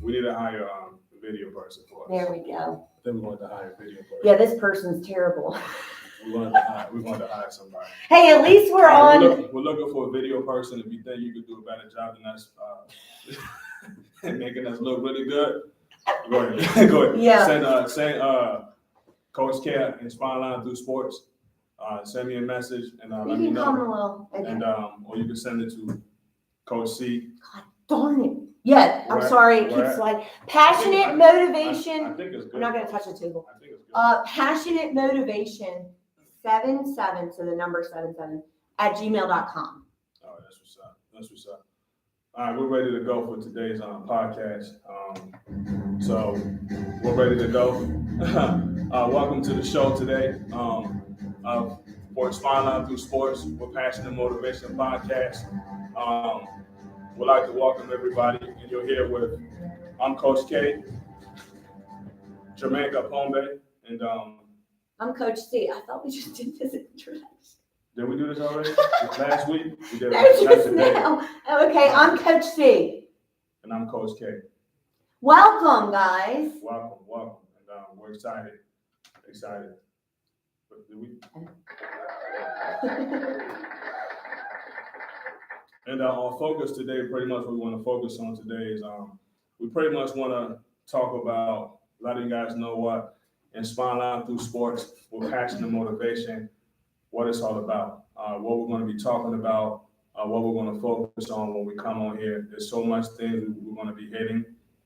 we need to hire a video person for us. There we go. Then we want to hire a video person. Yeah, this person's terrible. We wanted to hire somebody. Hey, at least we're on. We're looking for a video person. If you think you could do a better job than us, and making us look really good, go ahead. Go ahead. Yeah. Send Coach K Inspiring Line Through Sports. Send me a message and let me know. Okay. And or you can send it to Coach C. God darn it. Yeah, I'm sorry. It keeps sliding. Passionate motivation. I think it's good. I'm not going to touch the table. I think it's good. Passionate motivation 77, so the number 77 @gmail.com. Oh, that's what's up. That's what's up. All right, we're ready to go for today's podcast. So we're ready to go. Welcome to the show today. For Inspiring Line Through Sports, we're Passionate Motivation Podcast. We'd like to welcome everybody, and you're here with I'm Coach K, Jermaine Capombe, and I'm Coach C. I thought we just did this introduction. did we do this already? Last week? We did. No, just now. Okay, I'm Coach C. And I'm Coach K. Welcome, guys. Welcome. And we're excited. But did we? And our focus today, pretty much what we want to focus on today is we pretty much want to talk about, letting you guys know what Inspiring Line Through Sports with passion and motivation, what it's all about, what we're going to be talking about, what we're going to focus on when we come on here. There's so much things we're going to be hitting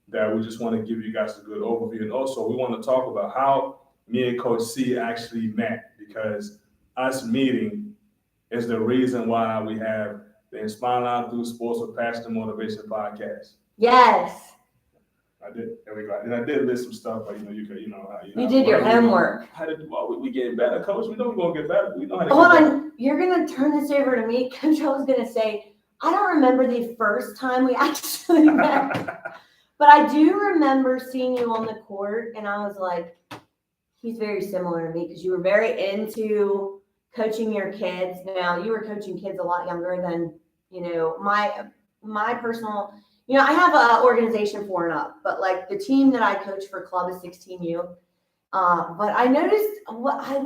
that we just want to give you guys a good overview. And also we want to talk about how me and Coach C actually met, because us meeting is the reason why we have the Inspiring Line Through Sports with Passion and Motivation podcast. Yes. I did. There we go. And I did list some stuff, but you did your homework. How did we getting better, Coach? We know we're gonna get better. We know how to. Hold on, you're gonna turn this over to me, Coach. I was gonna say I don't remember the first time we actually met, but I do remember seeing you on the court, and I was like, he's very similar to me, because you were very into coaching your kids. Now you were coaching kids a lot younger than my personal. I have an organization 4 and up, but like the team that I coach for club is 16U. But I noticed I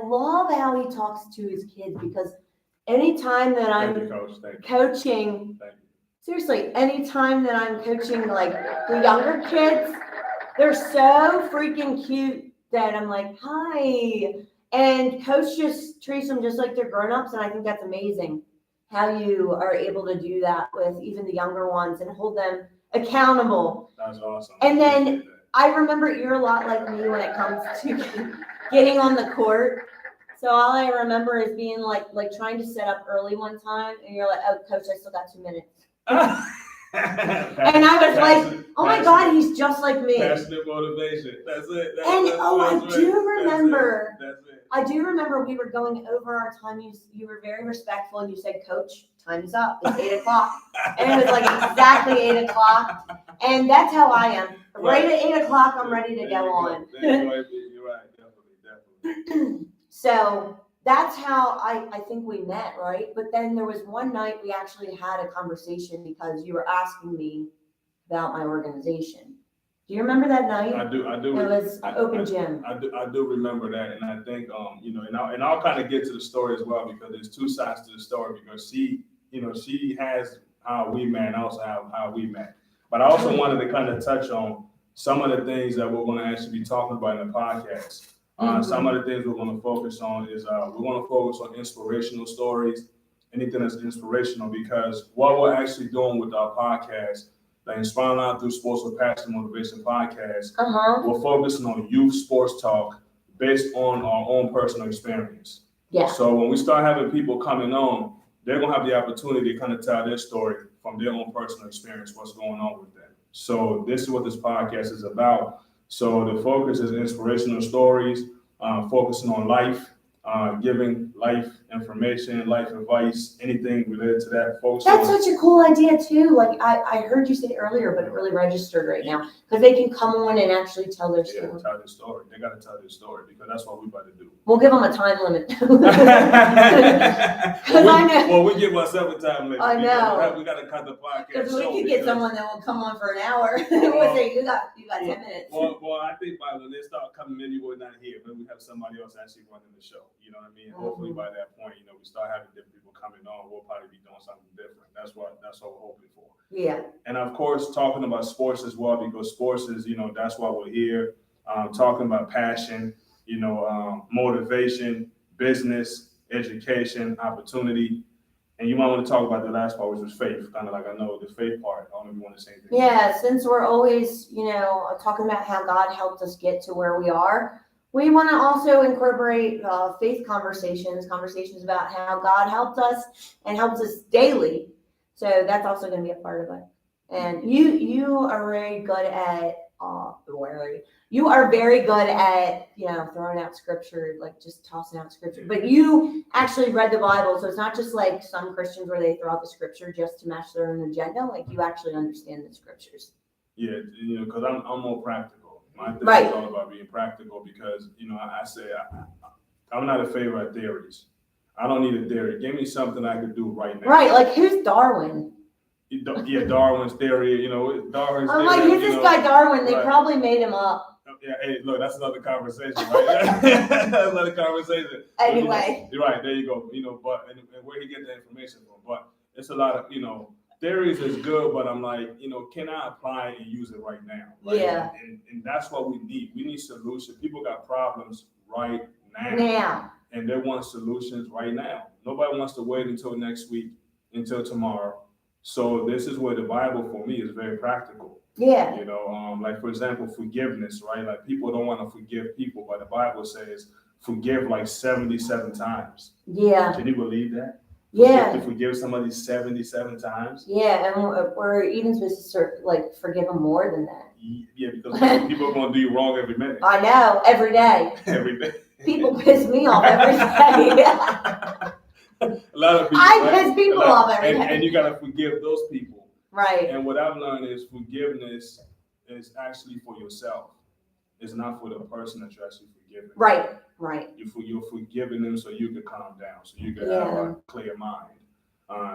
love how he talks to his kids, because anytime that I'm coaching, seriously, anytime that I'm coaching like the younger kids, they're so freaking cute that I'm like, hi. And coach just treats them just like they're grown-ups, and I think that's amazing how you are able to do that with even the younger ones and hold them accountable. That's awesome. And then I remember you're a lot like me when it comes to getting on the court. So all I remember is being like trying to set up early one time, and you're like, oh, Coach, I still got 2 minutes. And I was like, oh my God, he's just like me. Passionate motivation. That's it. I do remember we were going over our time. You were very respectful, and you said, Coach, time's up. It's 8 o'clock. And it was like exactly 8 o'clock. And that's how I am. Right at 8 o'clock, I'm ready to go on. You're right. Definitely. So that's how I think we met, right? But then there was one night we actually had a conversation, because you were asking me about my organization. Do you remember that night? I do. It was open gym. I do remember that, and I think and I'll kind of get to the story as well, because there's 2 sides to the story. Because she has how we met, and also how we met. But I also wanted to kind of touch on some of the things that we're going to actually be talking about in the podcast. Some of the things we're going to focus on is we're going to focus on inspirational stories, anything that's inspirational, because what we're actually doing with our podcast, the Inspiring Line Through Sports with Passion and Motivation podcast, we're focusing on youth sports talk based on our own personal experience. Yeah. So when we start having people coming on, they're going to have the opportunity to kind of tell their story from their own personal experience, what's going on with them. So this is what this podcast is about. So the focus is inspirational stories, focusing on life, giving life information, life advice, anything related to that, folks. That's such a cool idea too. Like I heard you say it earlier, but it really registered right now because they can come on and actually tell their story. Tell their story. They got to tell their story because that's what we about to do. We'll give them a time limit. Well, we give ourselves a time limit. I know. We got to cut the podcast. Because we could get someone that will come on for an hour. We'll say you got 10 minutes. Well, I think by when they start coming in, you will not here, but we have somebody else actually running the show. You know what I mean? Mm-hmm. Hopefully by that point, we start having different people coming on. We'll probably be doing something different. That's what we're hoping for. Yeah. And of course, talking about sports as well, because sports is, that's why we're here. Talking about passion, motivation, business, education, opportunity. And you might want to talk about the last part, which was faith. Kind of like I know the faith part. I don't know if you want to say anything. Yeah, since we're always, talking about how God helped us get to where we are, we want to also incorporate faith conversations about how God helped us and helps us daily. So that's also going to be a part of it. And you are very good at throwing out scripture, like just tossing out scripture. But you actually read the Bible, so it's not just like some Christians where they throw out the scripture just to match their own agenda. Like you actually understand the scriptures. Yeah, because I'm more practical. My thing is all about being practical because I say I'm not a favor at theories. I don't need a theory. Give me something I could do right now. Right, like who's Darwin? Yeah, Darwin's theory. Darwin's. I'm like, who's this guy Darwin? They probably made him up. Yeah, hey, look, that's another conversation, right? That's another conversation. Anyway. You're right, there you go. But and where he get the information from. But it's a lot of, theories is good, but I'm like, can I apply and use it right now? Right? Yeah. And that's what we need. We need solutions. People got problems right now. Now. And they want solutions right now. Nobody wants to wait until next week, until tomorrow. So this is where the Bible for me is very practical. Yeah. Like for example, forgiveness, right? Like people don't want to forgive people, but the Bible says forgive like 77 times. Yeah. Can you believe that? Yeah. To forgive somebody 77 times. Yeah, and we're even supposed to forgive them more than that. Yeah, because people are going to do you wrong every minute. I know, every day. Every day. People piss me off every day. A lot of people. I piss people off every day. And you got to forgive those people. Right. And what I've learned is forgiveness is actually for yourself. It's not for the person that you're actually forgiving. Right. You're forgiving them so you can calm down, so you can have a clear mind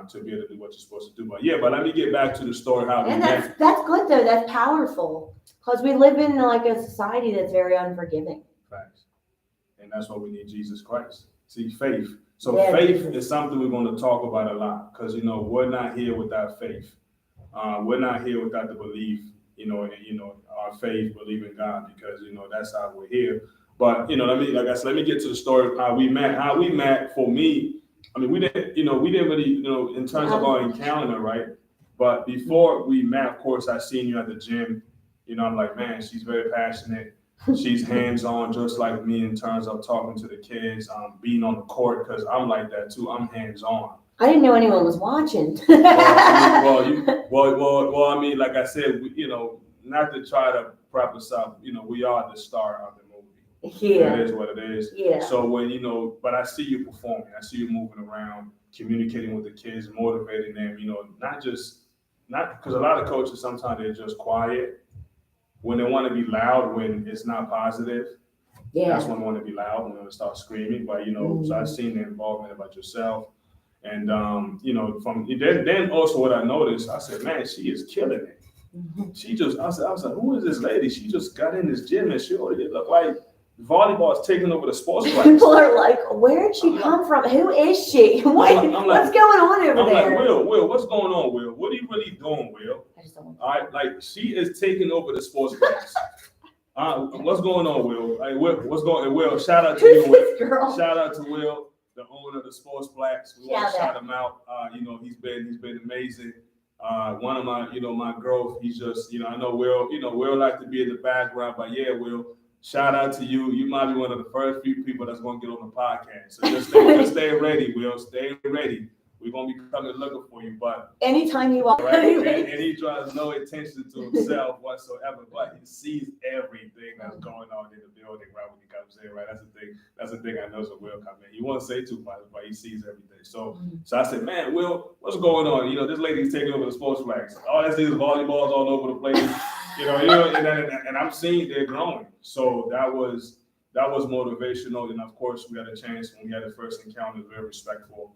to be able to do what you're supposed to do. But let me get back to the story how we met. That's good though. That's powerful because we live in like a society that's very unforgiving. Facts. And that's why we need Jesus Christ. See, faith. So faith is something we're going to talk about a lot because we're not here without faith. We're not here without the belief, our faith, believe in God, because that's how we're here. But let me get to the story of how we met. How we met for me, I mean, we didn't really, in terms of our encounter, right? But before we met, of course, I seen you at the gym. I'm like, man, she's very passionate. She's hands-on, just like me, in terms of talking to the kids, being on the court, because I'm like that too. I'm hands-on. I didn't know anyone was watching. Well, I mean, like I said, not to try to prop us up, we are the star of the movie. Yeah. It is what it is. Yeah. So when, but I see you performing, I see you moving around, communicating with the kids, motivating them, not because a lot of coaches, sometimes they're just quiet when they want to be loud, when it's not positive. Yeah. That's when they want to be loud, when they want to start screaming. But, so I've seen the involvement about yourself. And, from then also what I noticed, I said, man, she is killing it. Mm-hmm. I was like, who is this lady? She just got in this gym and she already looked like volleyball is taking over the sports class. People are like, where did she come from? Who is she? What's going on over there? I'm like, Will, what's going on, Will? What are you really doing, Will? All right, like she is taking over the sports class. What's going on, Will? Like, what's going on? Will, shout out to you, Will. Girl? Shout out to Will, the owner of the Sports Blacks. We want to shout him out. He's been amazing. One of my, my growth. He's just, I know Will. Will like to be in the background, but yeah, Will. Shout out to you. You might be one of the first few people that's going to get on the podcast. So just stay ready, Will. Stay ready. We're gonna be coming looking for you, but Anytime you walk, right, and he draws no attention to himself whatsoever, but he sees everything that's going on in the building right when he comes in, right? That's the thing I know so Will come in. He won't say too much, but he sees everything. So I said, man, Will, what's going on? You know, this lady's taking over the sports flags. All I see is volleyballs all over the place. And I'm seeing they're growing. So that was motivational. And of course, we had a chance when we had the first encounter, very respectful,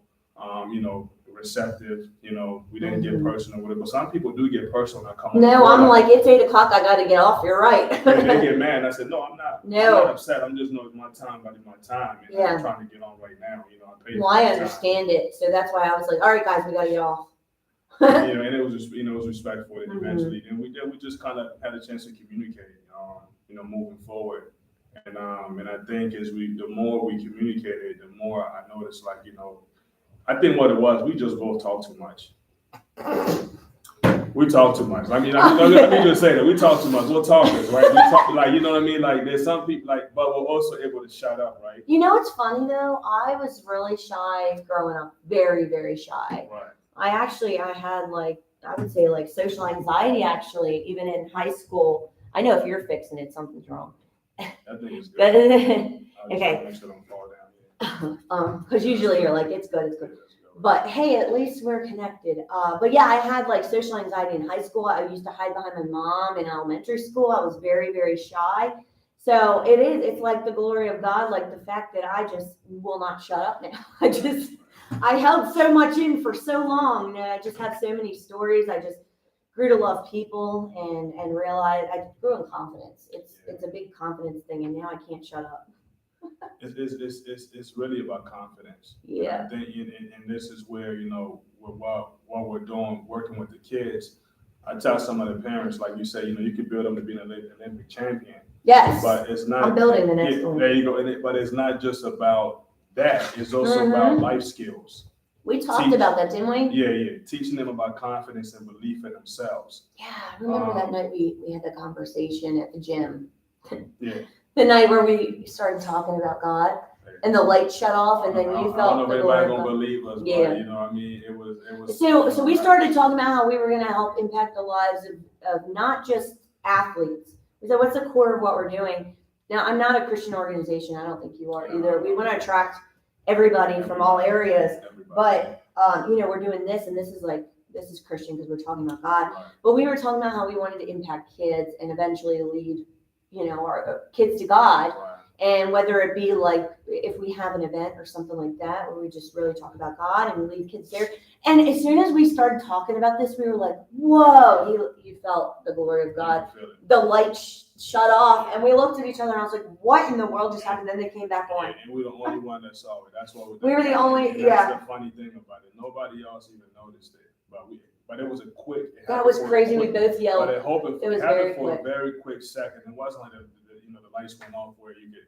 receptive. We didn't get personal with it, but some people do get personal. I come No, I'm like, it's 8 o'clock. I got to get off. You're right. They get mad. I said, no, I'm not. No. I'm not upset. I'm just knowing my time, got my time. And I'm trying to get on right now. I understand it. So that's why I was like, all right, guys, we got to get off. And it was just, it was respectful. And eventually, and we just kind of had a chance to communicate, moving forward. And I think the more we communicated, the more I noticed, like, I think what it was, we just both talk too much. We talk too much. Let me just say that we talk too much. We're talkers, right? We talk, like, you know what I mean? Like, there's some people, like, but we're also able to shut up, right? It's funny though. I was really shy growing up, very, very shy. Right. I had I would say social anxiety actually, even in high school. I know if you're fixing it, something's wrong. I think it's good. But, okay. Make sure don't fall down. Because usually you're like, it's good. But hey, at least we're connected. But yeah, I had social anxiety in high school. I used to hide behind my mom in elementary school. I was very, very shy. So it's like the glory of God, like the fact that I just will not shut up now. I held so much in for so long. I just have so many stories. I just grew to love people and realized I grew in confidence. It's a big confidence thing, and now I can't shut up. It's really about confidence. Yeah. And this is where, what we're doing, working with the kids. I tell some of the parents, like you say, you could build them to be an Olympic champion. Yes. But it's not. I'm building the next one. There you go. But it's not just about that. It's also about life skills. We talked about that, didn't we? Yeah. Teaching them about confidence and belief in themselves. Yeah, I remember that night we had the conversation at the gym. Yeah. The night where we started talking about God and the light shut off and then you felt. I don't know if anybody gonna believe us, yeah. But it was. So we started talking about how we were gonna help impact the lives of not just athletes. We said, what's the core of what we're doing? Now, I'm not a Christian organization. I don't think you are either. We want to attract everybody from all areas, but we're doing this, and this is Christian because we're talking about God. Right. But we were talking about how we wanted to impact kids and eventually lead, our kids to God. Right. And whether it be like if we have an event or something like that where we just really talk about God and we lead kids there. And as soon as we started talking about this, we were like, whoa, you felt the glory of God. The light shut off and we looked at each other and I was like, what in the world just happened? Then they came back on. And we were the only one that saw it. That's what we were the only, That's the funny thing about it. Nobody else even noticed it. But it was a quick. That was crazy. We both yelled. But it was very for quick. A very quick second. It wasn't like the lights went off where you get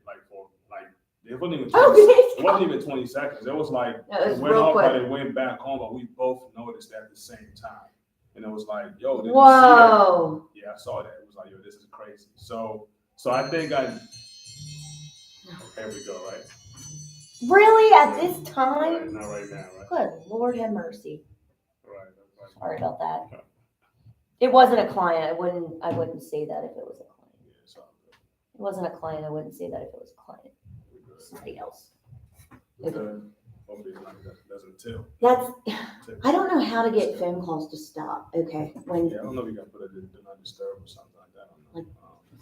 it wasn't even 20, it wasn't even 20 seconds. It was like it went off but it went back on, but we both noticed at the same time. And it was like, yo, did you see that? Yeah, I saw that. It was like, yo, this is crazy. So I think there we go, right? Really? At this time? Right, not right now, right? Good Lord have mercy. Right. Sorry about that. It wasn't a client. I wouldn't say that if it was a client. Yeah, it's all good. It wasn't a client. I wouldn't say that if it was a client. Somebody else. Hopefully it doesn't tell. I don't know how to get phone calls to stop. Okay. I don't know if you got to put a do not disturb or something like that.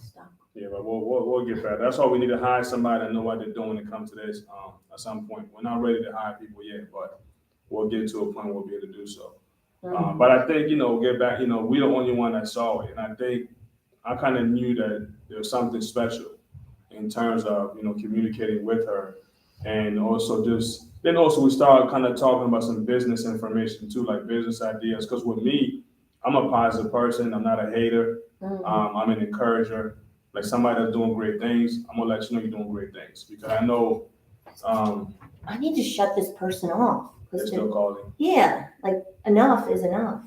Stop. Yeah, but we'll get back. That's why we need to hire somebody that know what they're doing when it comes to this. At some point, we're not ready to hire people yet, but we'll get to a point where we'll be able to do so. But I think get back. We're the only one that saw it, and I think I kind of knew that there was something special in terms of communicating with her, and also we started kind of talking about some business information too, like business ideas. Because with me, I'm a positive person. I'm not a hater. I'm an encourager. Like somebody that's doing great things, I'm gonna let you know you're doing great things because I know. I need to shut this person off. They're still calling. Yeah, like enough is enough.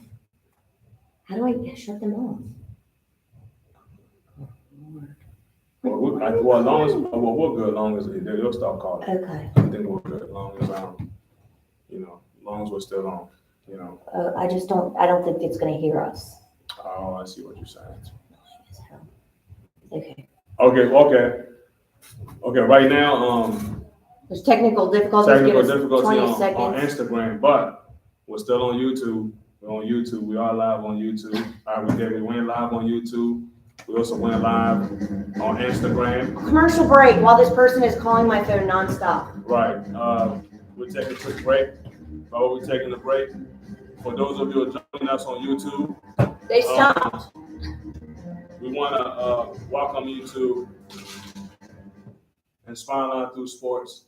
How do I shut them off? Well, we're good. As long as they'll stop calling. Okay. I think we're good. As long as As long as we're still on, you know. I don't think it's gonna hear us. Oh, I see what you're saying. Okay. Okay. Right now, There's technical difficulties. technical Give us difficulty 20 on seconds. Instagram, but we're still on YouTube. We're on YouTube. We are live on YouTube. We went live on YouTube. We also went live on Instagram. Commercial break while this person is calling my phone nonstop. Right. We're taking a quick break. While we're taking a break, for those of you who are joining us on YouTube, They stopped. we want to welcome you to Inspiring Through Sports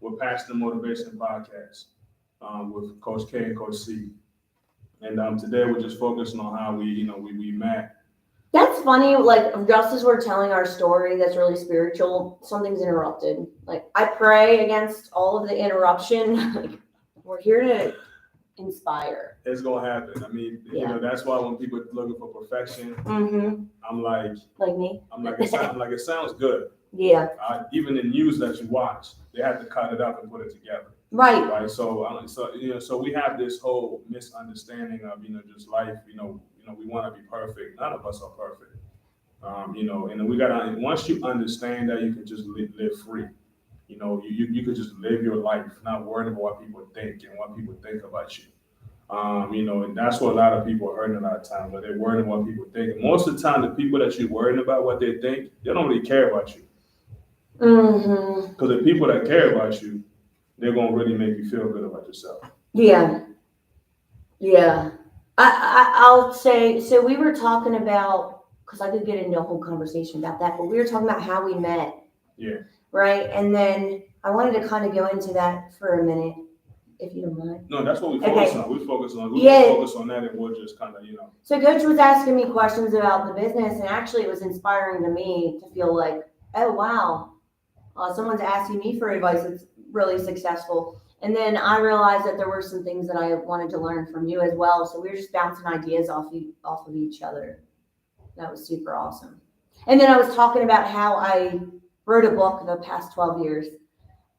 with Passion and Motivation podcast with Coach K and Coach C. And today we're just focusing on how we met. That's funny. Like just as we're telling our story, that's really spiritual. Something's interrupted. Like I pray against all of the interruption. Like we're here to inspire. It's gonna happen. I mean, that's why when people are looking for perfection, I'm like me. it sounds good. Yeah. Even in news that you watch, they have to cut it up and put it together. Right. So we have this whole misunderstanding of just life. We want to be perfect. None of us are perfect. And we gotta, once you understand that, you can just live free. You could just live your life, not worrying about what people think and what people think about you. And that's what a lot of people are hurting a lot of times, but they're worrying about what people think. And most of the time, the people that you're worrying about what they think, they don't really care about you. Because the people that care about you, they're gonna really make you feel good about yourself. Yeah. I'll say, so we were talking about, because I could get into a whole conversation about that, but we were talking about how we met. Yeah. Right? And then I wanted to kind of go into that for a minute, if you don't mind. No, that's what we focus on. We focus on that, and we'll just kind of, So Coach was asking me questions about the business, and actually it was inspiring to me to feel like, oh, wow, someone's asking me for advice that's really successful. And then I realized that there were some things that I wanted to learn from you as well. So we were just bouncing ideas off of each other. That was super awesome. And then I was talking about how I wrote a book the past 12 years.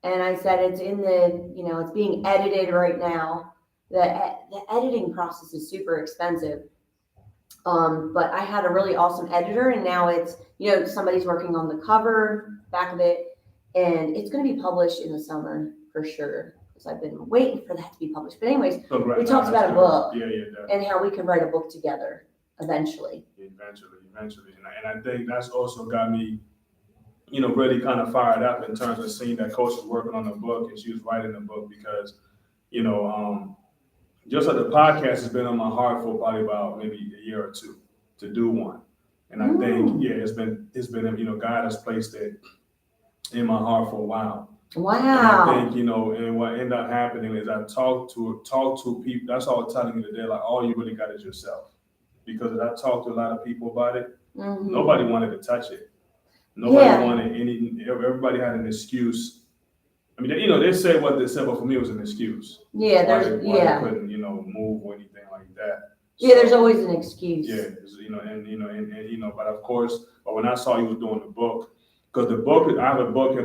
And I said it's in it's being edited right now. The editing process is super expensive. But I had a really awesome editor, and now it's, somebody's working on the cover, back of it, and it's going to be published in the summer for sure. I've been waiting for that to be published. But anyways, we talked about a book and how we could write a book together eventually. Eventually. And I think that's also got me, really kind of fired up in terms of seeing that Coach was working on the book and she was writing the book because, just like the podcast has been on my heart for probably about maybe a year or two to do one. And I think, it's been, God has placed it in my heart for a while. Wow. And I think, and what ended up happening is I talked to people. That's all I'm telling you today. Like, all you really got is yourself. Because I talked to a lot of people about it. Nobody wanted to touch it. Nobody wanted everybody had an excuse. I mean, they said what they said, but for me, it was an excuse. Yeah, why they couldn't, move or anything like that. Yeah, there's always an excuse. Yeah, but of course, when I saw you was doing the book, because I have a book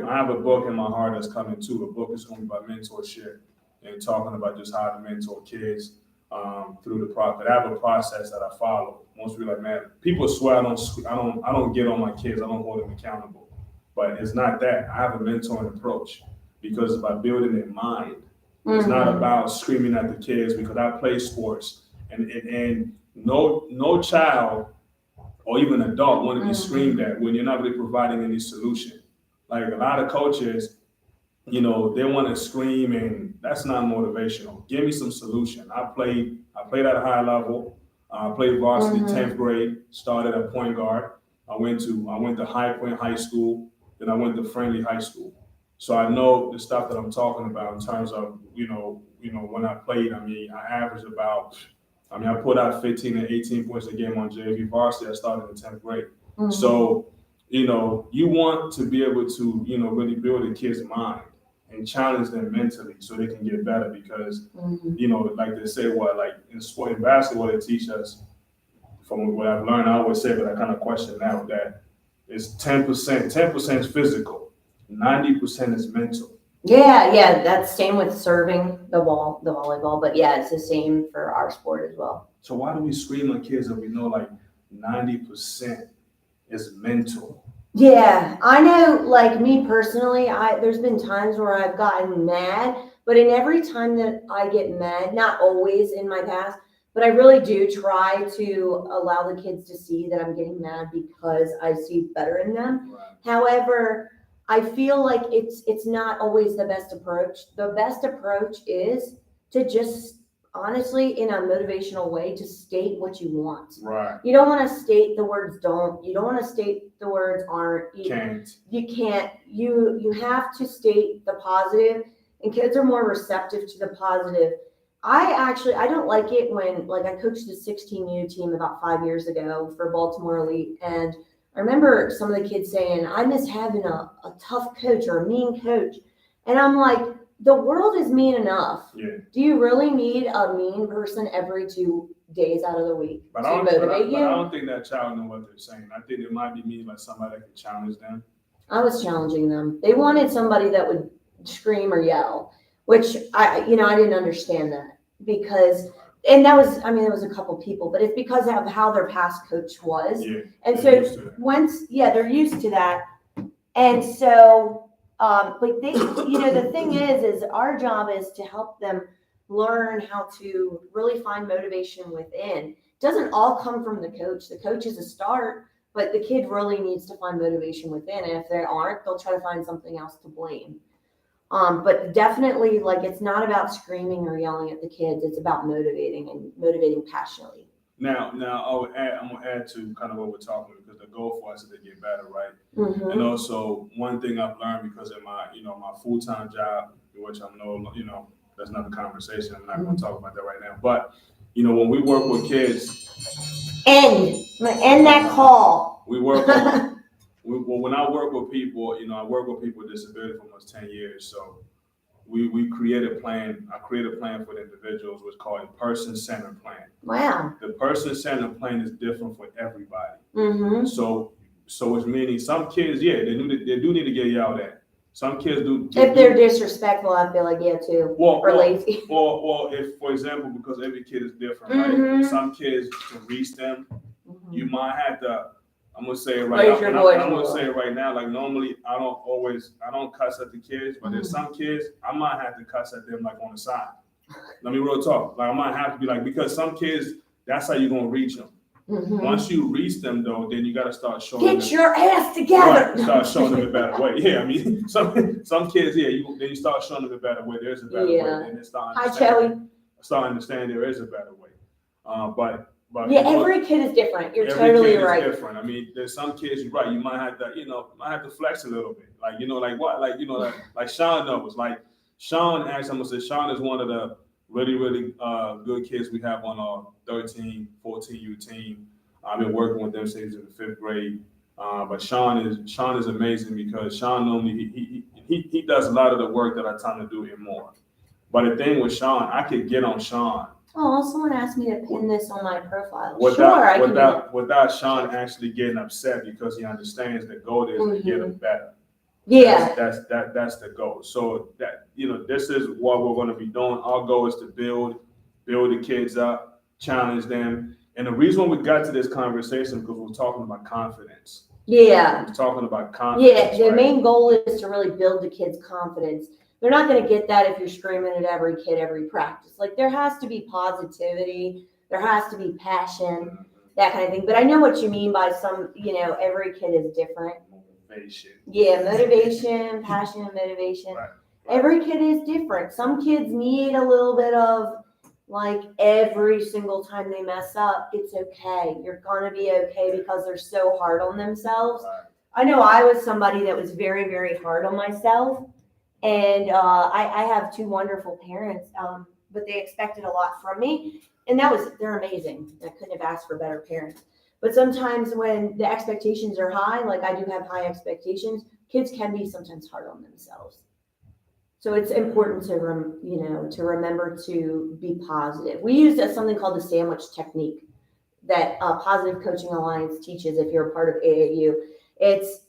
in my heart that's coming too. The book is going to be about mentorship and talking about just how to mentor kids through the process. I have a process that I follow. Most people are like, man, people swear I don't get on my kids. I don't hold them accountable. But it's not that. I have a mentoring approach because it's about building their mind. It's not about screaming at the kids, because I play sports and no child or even adult want to be screamed at when you're not really providing any solution. Like a lot of coaches, they want to scream, and that's not motivational. Give me some solution. I played at a high level. I played varsity 10th grade, started at point guard. I went to High Point High School, then I went to Friendly High School. So I know the stuff that I'm talking about in terms of, when I played, I averaged about, I put out 15 and 18 points a game on JV varsity. I started in 10th grade. So, you want to be able to, really build a kid's mind and challenge them mentally so they can get better because, like they say, like in sport and basketball, they teach us, from what I've learned, I always say, but I kind of question now, that it's 10% is physical, 90% is mental. Yeah, that's same with serving the ball, the volleyball, but yeah, it's the same for our sport as well. So why do we scream at kids if we know like 90% is mental? Yeah, I know, like me personally, there's been times where I've gotten mad, but in every time that I get mad, not always in my past, but I really do try to allow the kids to see that I'm getting mad because I see better in them. Right. However, I feel like it's not always the best approach. The best approach is to just honestly, in a motivational way, to state what you want. Right. You don't want to state the words don't. You don't want to state the words aren't. Can't. You can't. You have to state the positive, and kids are more receptive to the positive. I don't like it when, like, I coached the 16U team about 5 years ago for Baltimore Elite, and I remember some of the kids saying, I miss having a tough coach or a mean coach. And I'm like, the world is mean enough. Yeah. Do you really need a mean person every 2 days out of the week But to I motivate you? don't think that child know what they're saying. I think it might be me, like somebody that can challenge them. I was challenging them. They wanted somebody that would scream or yell, which I didn't understand that because, and that was, it was a couple people, but it's because of how their past coach was. Yeah. And they're used so to it. they're used to that. And so, but they, the thing is our job is to help them learn how to really find motivation within. It doesn't all come from the coach. The coach is a start, but the kid really needs to find motivation within. And if they aren't, they'll try to find something else to blame. But definitely, like, it's not about screaming or yelling at the kids. It's about motivating passionately. Now, I'm gonna add to kind of what we're talking about, because the goal for us is to get better, right? Mm-hmm. And also, one thing I've learned because of my, my full-time job, which I'm that's another conversation. I'm not going to talk about that right now. But when we work with kids, I'm gonna end that call. We work. When I work with people, I work with people with disability for almost 10 years. So we create a plan. I create a plan for the individuals, what's called a person-centered plan. Wow. The person-centered plan is different for everybody. Mm-hmm. So it's meaning some kids, they do need to get yelled at. Some kids do. If they're disrespectful, I feel like too. Or lazy. Or if, for example, because every kid is different, Mm-hmm. right? Some kids, to reach them, Mm-hmm. you might have to. I'm gonna say it right now. I'm gonna say it right now. Like, normally, I don't cuss at the kids, but there's some kids I might have to cuss at them, like, on the side. Let me real talk. Like, I might have to be like, because some kids, that's how you're gonna reach them. Mm-hmm. Once you reach them, though, then you got to start showing them. Get your ass together. Right, start showing them a better way. Yeah, some kids, you start showing them a better way. There's a better way. Then they start understanding there is a better way. But every kid is different. You're totally right. Different. There's some kids. You're right. You might have to, flex a little bit. Like what? Like Sean knows. Like Sean, actually, I'm gonna say Sean is one of the really, really good kids we have on our 13, 14U team. I've been working with them since in the 5th grade. But Sean is amazing because Sean normally he does a lot of the work that I tell him to do and more. But the thing with Sean, I could get on Sean. Oh, someone asked me to pin this on my profile. Without Sean actually getting upset, because he understands the goal is to get him better. Yeah. That's the goal. So that, this is what we're going to be doing. Our goal is to build the kids up, challenge them. And the reason we got to this conversation because we're talking about confidence. Yeah. We're talking about confidence. Yeah. The main goal is to really build the kids' confidence. They're not going to get that if you're screaming at every kid every practice. Like, there has to be positivity. There has to be passion, that kind of thing. But I know what you mean by every kid is different. Motivation. Yeah, motivation, passion, and motivation. Right. Every kid is different. Some kids need a little bit of, like, every single time they mess up, it's okay. You're going to be okay because they're so hard on themselves. Right. I know I was somebody that was very, very hard on myself. And I have 2 wonderful parents, but they expected a lot from me. And they're amazing. I couldn't have asked for better parents. But sometimes when the expectations are high, like I do have high expectations, kids can be sometimes hard on themselves. So it's important to remember to be positive. We use something called the sandwich technique that Positive Coaching Alliance teaches if you're a part of AAU. It's,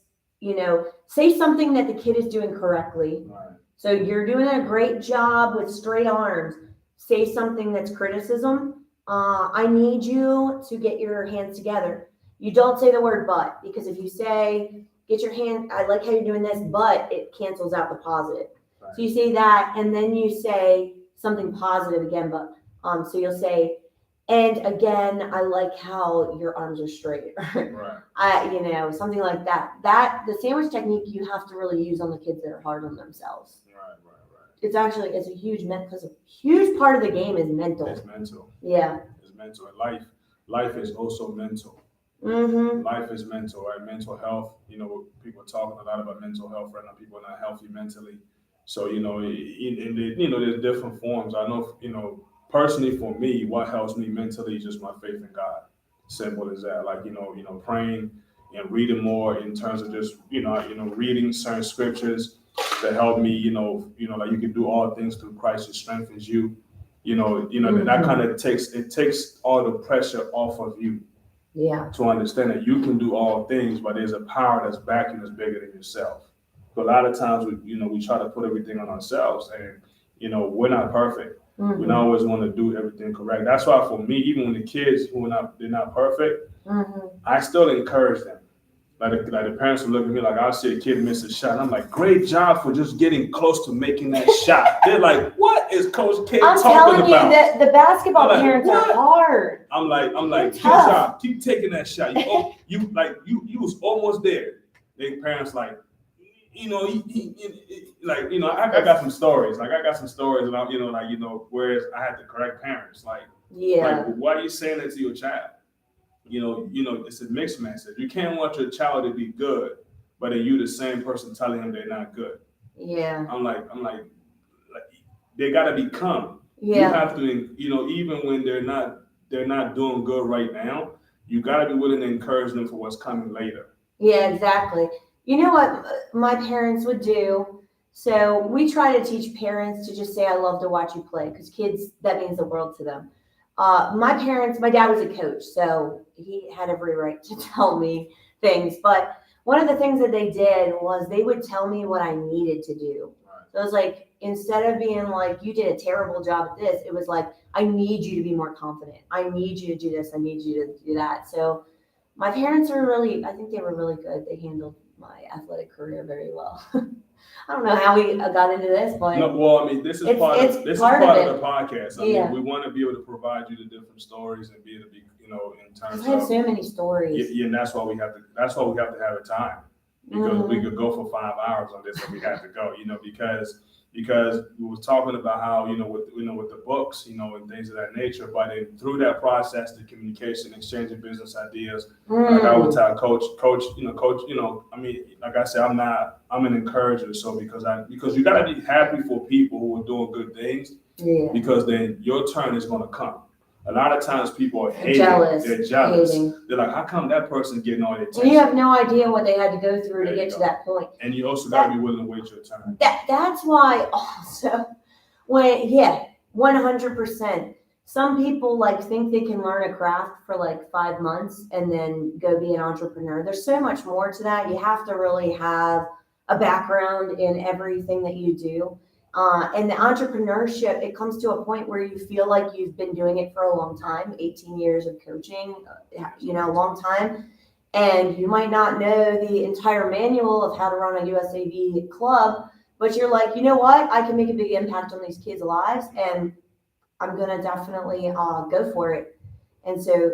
say something that the kid is doing correctly. Right. So you're doing a great job with straight arms. Say something that's criticism. I need you to get your hands together. You don't say the word but, because if you say, get your hand, I like how you're doing this, but it cancels out the positive. Right. So you say that, and then you say something positive again, but so you'll say, and again, I like how your arms are straight. Right. Something like that. That the sandwich technique you have to really use on the kids that are hard on themselves. Right. It's a huge because a huge part of the game is mental. It's mental. Yeah. It's mental. And life is also mental. Mm-hmm. Life is mental, right? Mental health. People are talking a lot about mental health right now. People are not healthy mentally. So there's different forms. I know, personally for me, what helps me mentally is just my faith in God. Simple as that. Like praying and reading more in terms of just reading certain scriptures that help me. Like you can do all things through Christ who strengthens you. Mm-hmm. That kind of takes all the pressure off of you. Yeah. To understand that you can do all things, but there's a power that's backing that's bigger than yourself. But a lot of times we try to put everything on ourselves, and we're not perfect. Mm-hmm. We don't always want to do everything correct. That's why for me, even when the kids they're not perfect, mm-hmm. I still encourage them. Like the parents will look at me like I'll see a kid miss a shot. And I'm like, great job for just getting close to making that shot. They're like, what is Coach K talking about? I'm telling you that the basketball parents are hard. I'm like, good job. Keep taking that shot. You was almost there. Their parents like, I got some stories. Like I got some stories, and whereas I had to correct parents. Like, why are you saying that to your child? It's a mixed message. You can't want your child to be good, but then you the same person telling them they're not good. Yeah. I'm like, they gotta become. Yeah. You have to, even when they're not doing good right now, you gotta be willing to encourage them for what's coming later. Yeah, exactly. You know what my parents would do? So we try to teach parents to just say, I love to watch you play, because kids, that means the world to them. My dad was a coach, so he had every right to tell me things. But one of the things that they did was they would tell me what I needed to do. Right. So it was like, instead of being like, you did a terrible job at this, it was like, I need you to be more confident. I need you to do this. I need you to do that. So my parents I think they were really good. They handled my athletic career very well. I don't know how we got into this, but no, well, I mean, this is part of the podcast. I mean, we want to be able to provide you the different stories and be able to be, in terms of. I have so many stories. Yeah, and that's why we have to have a time, because we could go for 5 hours on this if we have to go, because we was talking about how, with the books, and things of that nature, but then through that process, the communication, exchanging business ideas, like I would tell coach, I mean, like I said, I'm an encourager. So because you got to be happy for people who are doing good things, because then your turn is going to come. A lot of times people are hating. They're jealous. Hating. They're like, how come that person getting all the attention? And you have no idea what they had to go through to get to that point. And you also got to be willing to wait your turn. That's why also, 100%. Some people think they can learn a craft for 5 months and then go be an entrepreneur. There's so much more to that. You have to really have a background in everything that you do. And the entrepreneurship, it comes to a point where you feel like you've been doing it for a long time, 18 years of coaching, a long time. And you might not know the entire manual of how to run a USAV club, but you're like, you know what? I can make a big impact on these kids' lives, and I'm going to definitely go for it. And so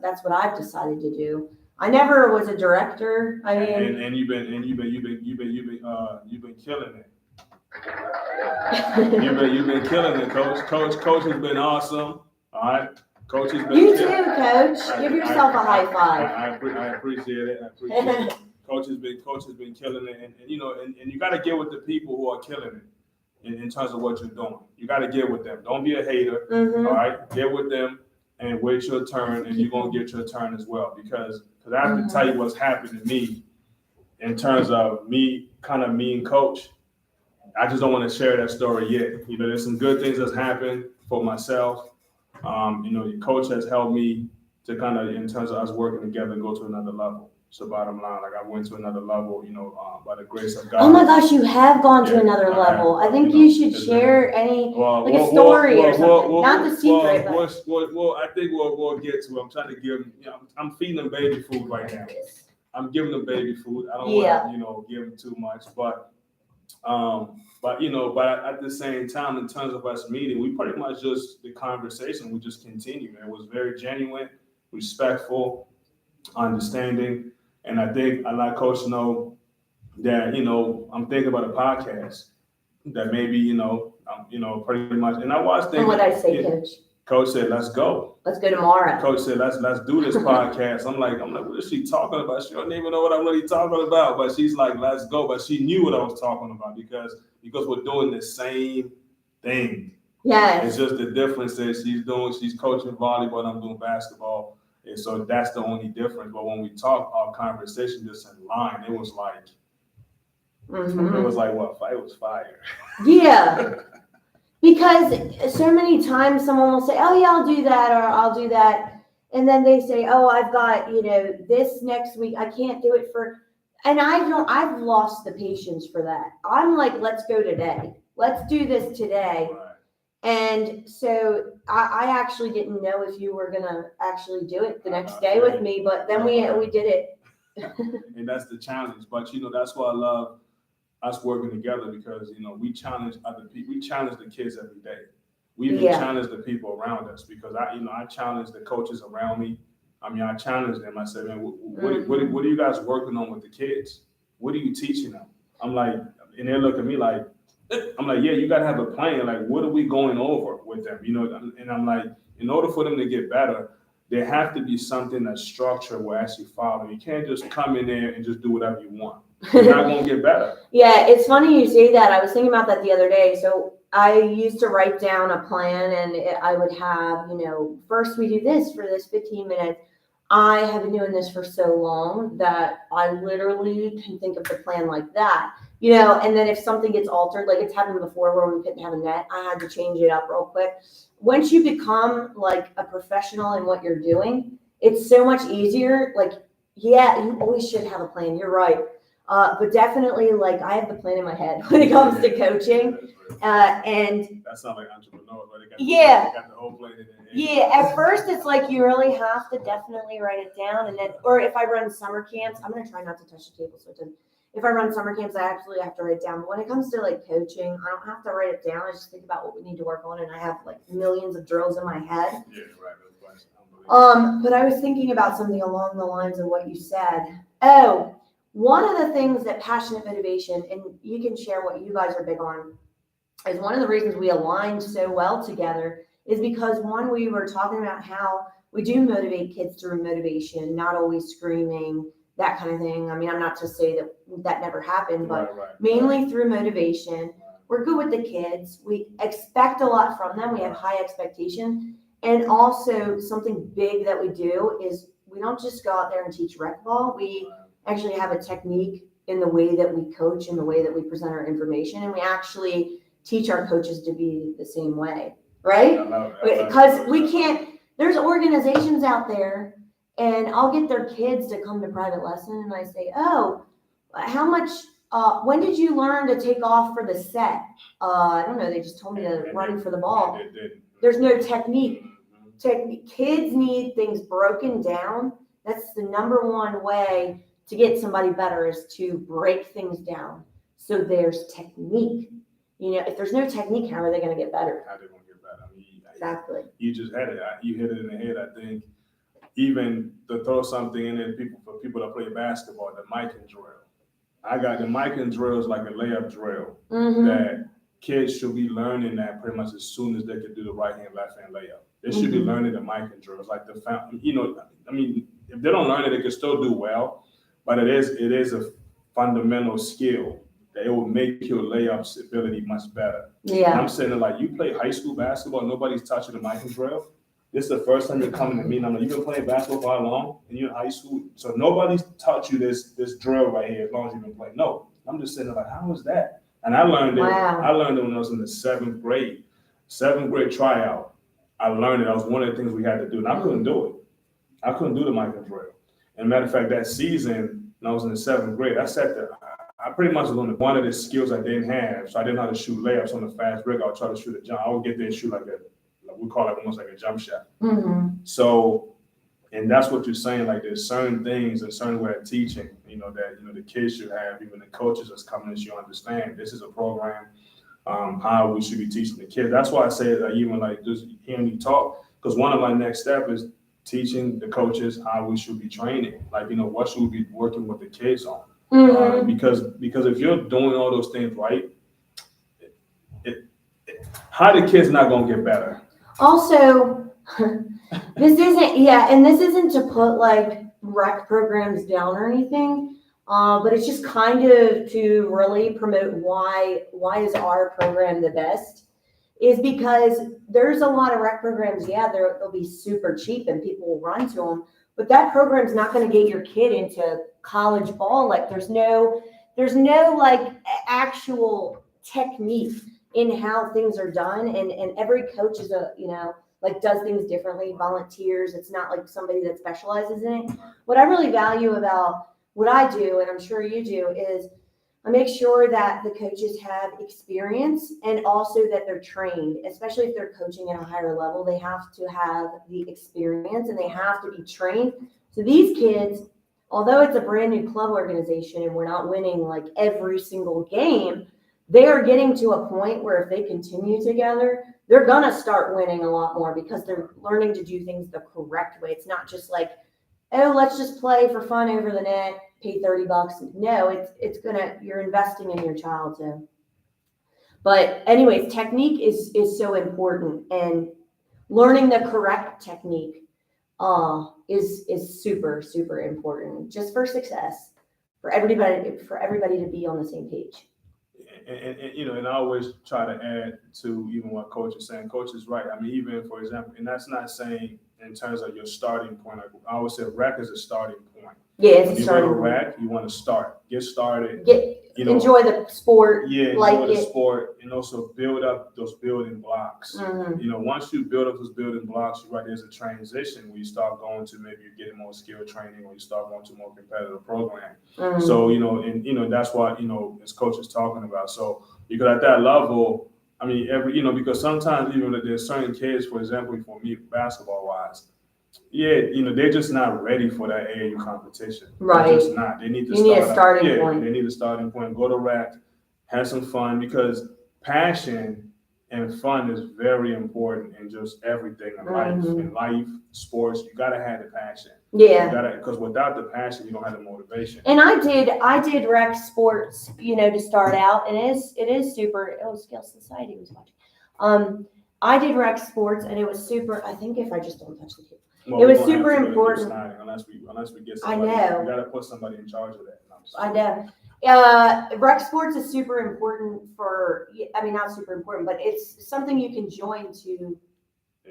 that's what I've decided to do. I never was a director. I mean, and you've been killing it. You've been killing it, Coach. Coach has been awesome. All right, Coach has been. You too, Coach. Give yourself a high five. I appreciate it. Coach has been killing it, and you got to get with the people who are killing it in terms of what you're doing. You got to get with them. Don't be a hater. Mm-hmm. All right, get with them and wait your turn, and you're gonna get your turn as well. Because I have to tell you what's happened to me in terms of me and Coach. I just don't want to share that story yet. There's some good things that's happened for myself. Coach has helped me to kind of, in terms of us working together, go to another level. So bottom line, like I went to another level, by the grace of God. Oh my gosh, you have gone to Yeah, another I level. have, I think you should it's share been- any, Well, like a story or something. well, Not the secret, well, I think we'll get to it. I'm trying to give them, I'm feeding them baby food right now. I'm giving them baby food. I don't want to, give them too much, but at the same time, in terms of us meeting, we pretty much just, the conversation, we just continued. It was very genuine, respectful, understanding. And I think I let Coach know that, I'm thinking about a podcast that maybe, pretty much, and I was thinking. And what I say, Coach? Coach said, let's go. Let's go tomorrow. Coach said, let's do this podcast. I'm like, what is she talking about? She don't even know what I'm really talking about. But she's like, let's go. But she knew what I was talking about because we're doing the same thing. Yes. It's just the difference is she's coaching volleyball and I'm doing basketball. And so that's the only difference. But when we talk, our conversation just in line, it was like, it was like what? It was fire. Yeah. Because so many times someone will say, oh yeah, I'll do that, or I'll do that. And then they say, oh, I've got, this next week. I can't do it and I've lost the patience for that. I'm like, let's go today. Let's do this today. Right. And so I actually didn't know if you were going to actually do it the next day with me, but then we did it. And that's the challenge. But, that's why I love us working together because, we challenge other people. We challenge the kids every day. We even challenge the people around us because I challenge the coaches around me. I challenge them. I said, man, what are you guys working on with the kids? What are you teaching them? I'm like, and they look at me like, I'm like, yeah, you got to have a plan. Like, what are we going over with them? And I'm like, in order for them to get better, there have to be something that's structured will actually follow. You can't just come in there and just do whatever you want. You're not going to get better. Yeah, it's funny you say that. I was thinking about that the other day. So I used to write down a plan and I would have, first we do this for this 15 minutes. I have been doing this for so long that I literally can think of the plan like that, and then if something gets altered, like it's happened before where we couldn't have a net, I had to change it up real quick. Once you become like a professional in what you're doing, it's so much easier. Like, yeah, you always should have a plan. You're right. But definitely, like, I have the plan in my head when it comes to coaching. And that sounds like entrepreneur, but they got the whole plan in there. Yeah, at first it's like you really have to definitely write it down, and then, or if I run summer camps, I'm gonna try not to touch the table, so if I run summer camps, I absolutely have to write it down. But when it comes to like coaching, I don't have to write it down. I just think about what we need to work on, and I have like millions of drills in my head. Yeah, right. But I was thinking about something along the lines of what you said. Oh, one of the things that passionate motivation, and you can share what you guys are big on, is one of the reasons we aligned so well together is because one, we were talking about how we do motivate kids through motivation, not always screaming, that kind of thing. I mean, I'm not to say that never happened, but mainly through motivation. We're good with the kids. We expect a lot from them. We have high expectation. And also something big that we do is we don't just go out there and teach rec ball. We actually have a technique in the way that we coach and the way that we present our information. And we actually teach our coaches to be the same way, right? Because we can't, there's organizations out there and I'll get their kids to come to private lesson and I say, oh, how much, when did you learn to take off for the set? I don't know. They just told me to run for the ball. There's no technique. Kids need things broken down. That's the number one way to get somebody better is to break things down. So there's technique. If there's no technique, how are they going to get better? How are they going to get better? Exactly. You just had it. You hit it in the head. I think even to throw something in there, for people that play basketball, the Mikan drill. I got the Mikan drill is like a layup drill that kids should be learning that pretty much as soon as they can do the right hand, left hand layup. They should be learning the Mikan drill. It's like if they don't learn it, they can still do well, but it is a fundamental skill that it will make your layups ability much better. Yeah. And I'm saying that like you play high school basketball, nobody's touching the Mikan drill. This is the first time you're coming to me. And I'm like, you've been playing basketball for how long? And you're in high school, so nobody's taught you this drill right here as long as you've been playing. No, I'm just saying like, how is that? And I learned it. Wow. I learned it when I was in the seventh grade tryout. I learned it. That was one of the things we had to do, and I couldn't do it. I couldn't do the Michael drill. And matter of fact, that season, when I was in the 7th grade, I pretty much was on one of the skills I didn't have. So I didn't know how to shoot layups on the fast break. I would try to shoot a jump. I would get there and shoot like we call it almost like a jump shot. Mm-hmm. So, and that's what you're saying. Like there's certain things and certain way of teaching, that the kids should have, even the coaches that's coming in should understand. This is a program, how we should be teaching the kids. That's why I say that even like just hearing you talk, because one of my next steps is teaching the coaches how we should be training. Like, what should we be working with the kids on? Mm-hmm. Because if you're doing all those things right, how the kids not gonna get better? Also, this isn't to put like rec programs down or anything, but it's just kind of to really promote why is our program the best, is because there's a lot of rec programs, they'll be super cheap and people will run to them, but that program's not going to get your kid into college ball. Like there's no like actual technique in how things are done, and every coach is like does things differently, volunteers. It's not like somebody that specializes in it. What I really value about what I do, and I'm sure you do, is I make sure that the coaches have experience and also that they're trained, especially if they're coaching at a higher level. They have to have the experience and they have to be trained. So these kids, although it's a brand new club organization and we're not winning like every single game, they are getting to a point where if they continue together, they're going to start winning a lot more because they're learning to do things the correct way. It's not just like, oh, let's just play for fun over the net, pay $30. No, you're investing in your child too. But anyways, technique is so important, and learning the correct technique is super, super important just for success, for everybody to be on the same page. And I always try to add to even what coach is saying. Coach is right. I mean, even for example, and that's not saying in terms of your starting point. Like I always say, rec is a starting point. Yeah, it's when a starting point. When you go to rec, you want to get started. Enjoy the sport. Yeah, enjoy the sport, and also build up those building blocks. Mm-hmm. Once you build up those building blocks, you're right, there's a transition where you start going to maybe you're getting more skill training, or you start going to more competitive program. Mm-hmm. So, and that's what, as coach is talking about. So, because at that level, I mean, because sometimes even there's certain kids, for example, for me, basketball wise, they're just not ready for that AAU competition. Right. They're just not. They need to need a starting point. They need a starting point. Go to rec, have some fun, because passion and fun is very important in just everything in life. Mm-hmm. In life, sports, you gotta have the passion. Yeah. Because without the passion, you don't have the motivation. And I did rec sports, to start out, and it is super. Oh, Scale Society was watching. I did rec sports, and it was super. I think if I just don't touch the table. Well, it was super important. Unless we get somebody. I know. We got to put somebody in charge of that. I know. Rec sports is super important not super important, but it's something you can join to.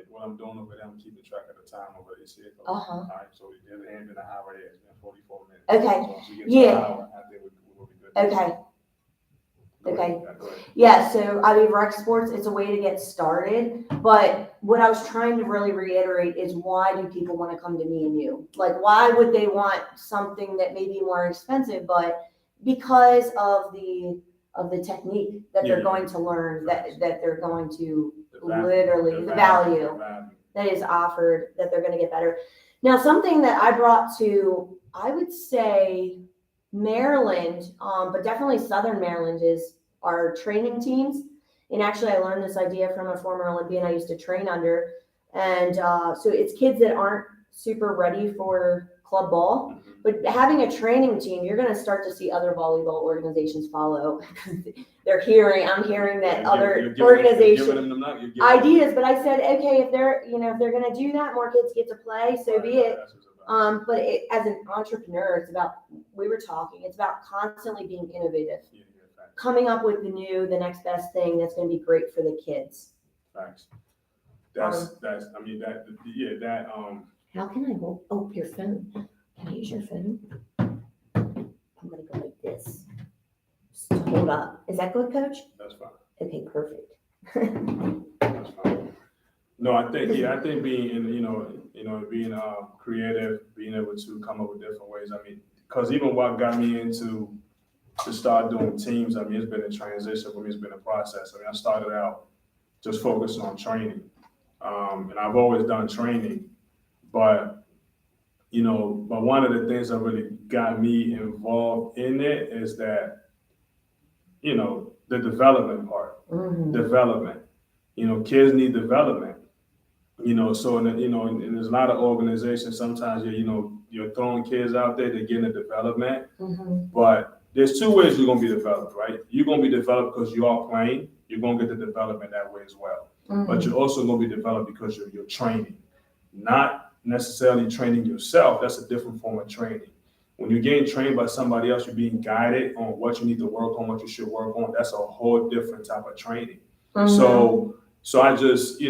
What I'm doing over there, I'm keeping track of the time over there. All right, so it hasn't been an hour yet. It's been 44 minutes. Okay. So once we get to an hour, I think we'll be good. Okay. Okay. Go ahead. Yeah, so rec sports, it's a way to get started. But what I was trying to really reiterate is, why do people want to come to me and you? Like, why would they want something that may be more expensive? But because of the technique that they're going to learn, that they're going to the value that is offered, that they're going to get better. Now, something that I brought to, I would say, Maryland, but definitely Southern Maryland, is our training teams. And actually, I learned this idea from a former Olympian I used to train under. And so it's kids that aren't super ready for club ball, but having a training team, you're going to start to see other volleyball organizations follow. I'm hearing that other organizations ideas, but I said, okay, if they're going to do that, more kids get to play, so be it. But as an entrepreneur, it's about constantly being innovative, coming up with the next best thing that's going to be great for the kids. Thanks. How can I hold? Oh, your phone. Can I use your phone? I'm going to go like this. Just hold up. Is that good, Coach? That's fine. Okay, perfect. That's fine. No, I think being in being creative, being able to come up with different ways. I mean, because even what got me into to start doing teams, I mean, it's been a transition for me. It's been a process. I mean, I started out just focusing on training, and I've always done training, but but one of the things that really got me involved in it is that the development part, development. Kids need development. So and there's a lot of organizations. Sometimes you're throwing kids out there to get into development, but there's two ways you're gonna be developed, right? You're gonna be developed because you are playing. You're gonna get the development that way as well. But you're also gonna be developed because you're training, not necessarily training yourself. That's a different form of training. When you're getting trained by somebody else, you're being guided on what you need to work on, what you should work on. That's a whole different type of training. So I just, it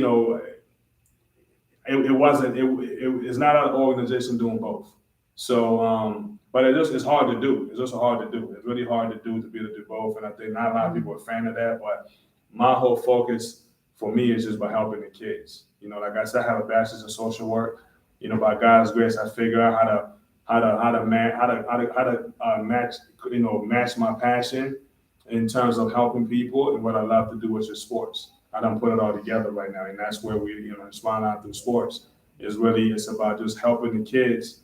wasn't, it's not an organization doing both. So, but it's hard to do. It's also hard to do. It's really hard to do, to be able to do both. And I think not a lot of people are a fan of that, but my whole focus for me is just by helping the kids. Like I said, I have a bachelor's in social work. By God's grace, I figure out how to match my passion in terms of helping people and what I love to do, which is sports. I don't put it all together right now, and that's where we, Smiling Out Through Sports it's about just helping the kids,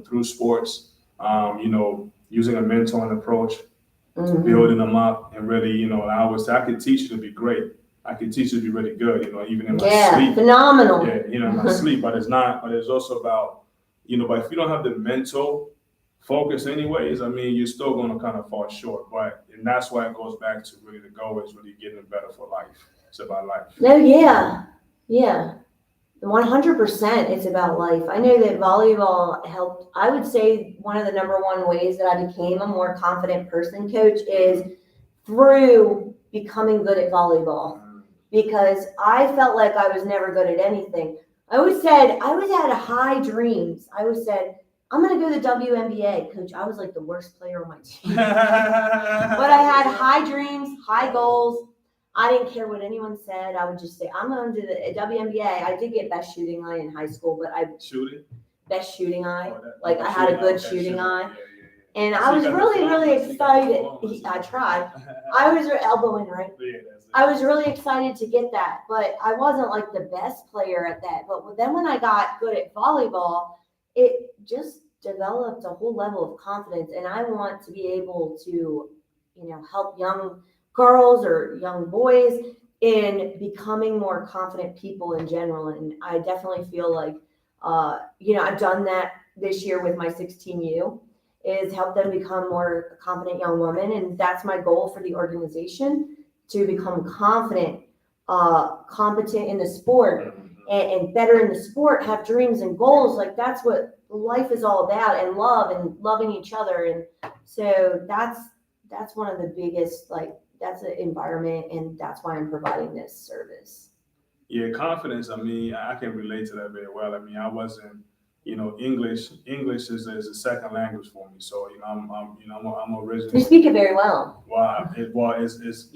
through sports, using a mentoring approach, building them up, and really, I always say I could teach you to be great. I can teach you to be really good, even in my sleep. Phenomenal. Yeah, in my sleep, but it's also about, but if you don't have the mental focus anyways, I mean, you're still going to kind of fall short. And that's why it goes back to really the goal is really getting better for life. It's about life. No, yeah. 100% it's about life. I know that volleyball helped. I would say one of the number one ways that I became a more confident person, Coach, is through becoming good at volleyball. Because I felt like I was never good at anything. I always had high dreams. I always said, I'm going to go to the WNBA. Coach, I was like the worst player on my team. But I had high dreams, high goals. I didn't care what anyone said. I would just say, I'm going to the WNBA. I did get best shooting eye in high school, but best shooting eye. I had a good shooting eye. And I was really excited. I tried. I was elbowing, right? I was really excited to get that, but I wasn't like the best player at that. But then when I got good at volleyball, it just developed a whole level of confidence. And I want to be able to, help young girls or young boys in becoming more confident people in general. And I definitely feel like, I've done that this year with my 16U. Is help them become more confident young women. And that's my goal for the organization, to become confident, competent in the sport and better in the sport, have dreams and goals. Like that's what life is all about, and love and loving each other. And so that's one of the biggest, that's an environment, and that's why I'm providing this service. Yeah, confidence. I mean, I can relate to that very well. I mean, I wasn't, English is a second language for me. So, I'm originally. You speak it very well. It's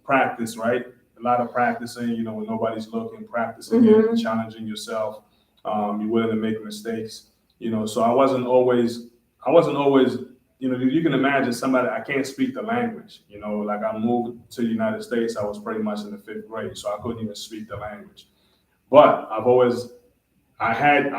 practice, right? A lot of practicing, when nobody's looking, practicing it, challenging yourself. You're willing to make mistakes, so I wasn't always, you can imagine somebody, I can't speak the language, like I moved to the United States, I was pretty much in the 5th grade, so I couldn't even speak the language. But I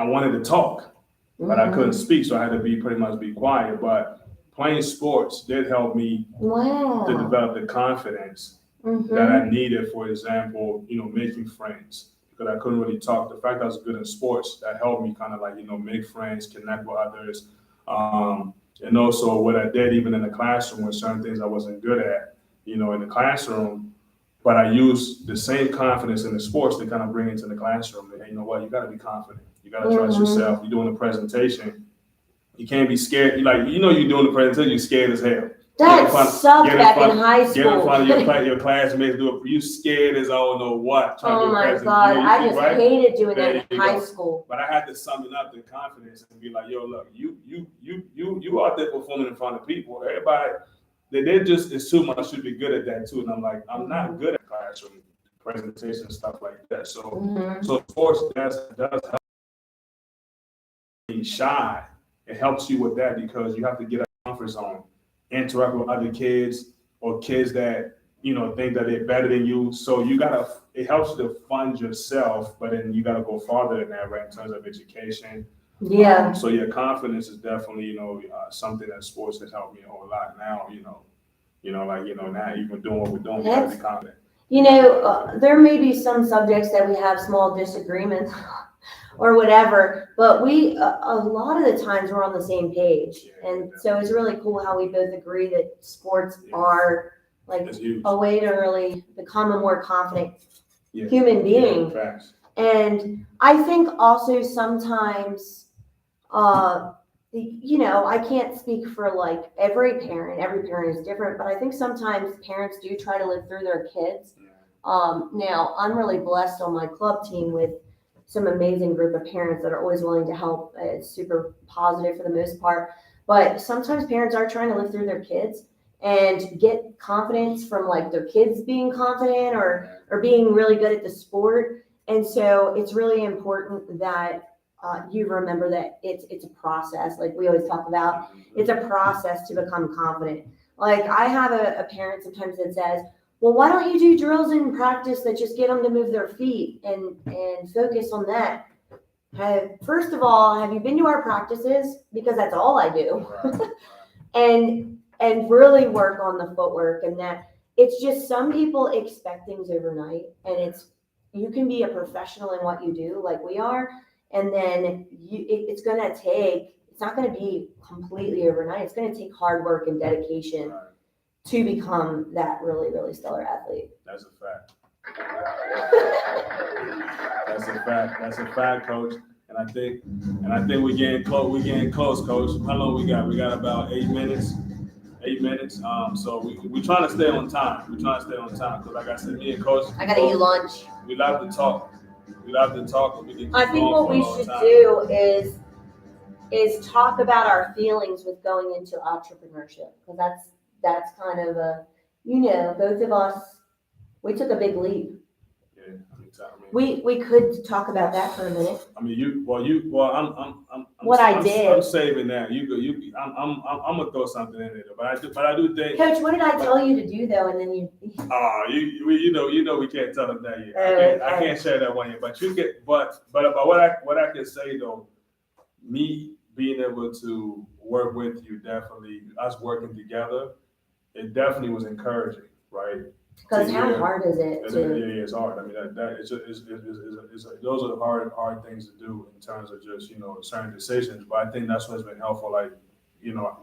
wanted to talk, but I couldn't speak, so I had to pretty much be quiet. But playing sports did help me to develop the confidence that I needed. For example, making friends, because I couldn't really talk. The fact that I was good in sports, that helped me kind of make friends, connect with others. And also what I did even in the classroom with certain things I wasn't good at, in the classroom, but I used the same confidence in the sports to kind of bring into the classroom. And you know what? You got to be confident. You got to trust yourself. You're doing a presentation. You can't be scared. You're doing the presentation, you're scared as hell. That sucked back in high school. Get in front of your classmates, you scared as I don't know what. Oh my God, I just hated doing that in high school. But I had to summon up the confidence and be like, yo, look, you out there performing in front of people. Everybody, they just assume I should be good at that too. And I'm like, I'm not good at classroom presentation and stuff like that. So sports does help. being shy, it helps you with that because you have to get out of your comfort zone, interact with other kids or kids that, think that they're better than you. So it helps you to fund yourself, but then you gotta go farther than that, right, in terms of education. Yeah. So your confidence is definitely, something that sports has helped me a whole lot now, now even doing what we're doing, we gotta be confident. There may be some subjects that we have small disagreements or whatever, but a lot of the times we're on the same page. And so it's really cool how we both agree that sports are like a way to really become a more confident human being. Yeah, and I think also sometimes, I can't speak for like every parent is different, but I think sometimes parents do try to live through their kids. Now I'm really blessed on my club team with some amazing group of parents that are always willing to help. It's super positive for the most part, but sometimes parents are trying to live through their kids and get confidence from like their kids being confident or being really good at the sport. And so it's really important that you remember that it's a process. Like we always talk about, it's a process to become confident. Like I have a parent sometimes that says, well, why don't you do drills in practice that just get them to move their feet and focus on that? First of all, have you been to our practices? Because that's all I do. and really work on the footwork, and that it's just some people expect things overnight, and you can be a professional in what you do like we are, and then it's not going to be completely overnight. It's going to take hard work and dedication to become that really, really stellar athlete. That's a fact. That's a fact, Coach. And I think we're getting close, Coach. How long we got? We got about 8 minutes. 8 minutes. So we trying to stay on time. Because like I said, me and Coach, I gotta eat lunch. We love to talk. I think what we should do is talk about our feelings with going into entrepreneurship, because that's kind of both of us, we took a big leap. Yeah, we could talk about that for a minute. I'm saving that. I'm gonna throw something in there, but I do think. Coach, what did I tell you to do though? And then you. We can't tell them that yet. I can't share that one yet. But you get, but what I can say though, me being able to work with you, definitely us working together, it definitely was encouraging, right? Because how hard is it? Yeah, it's hard. I mean, those are the hard things to do in terms of just certain decisions. But I think that's what's been helpful. Like,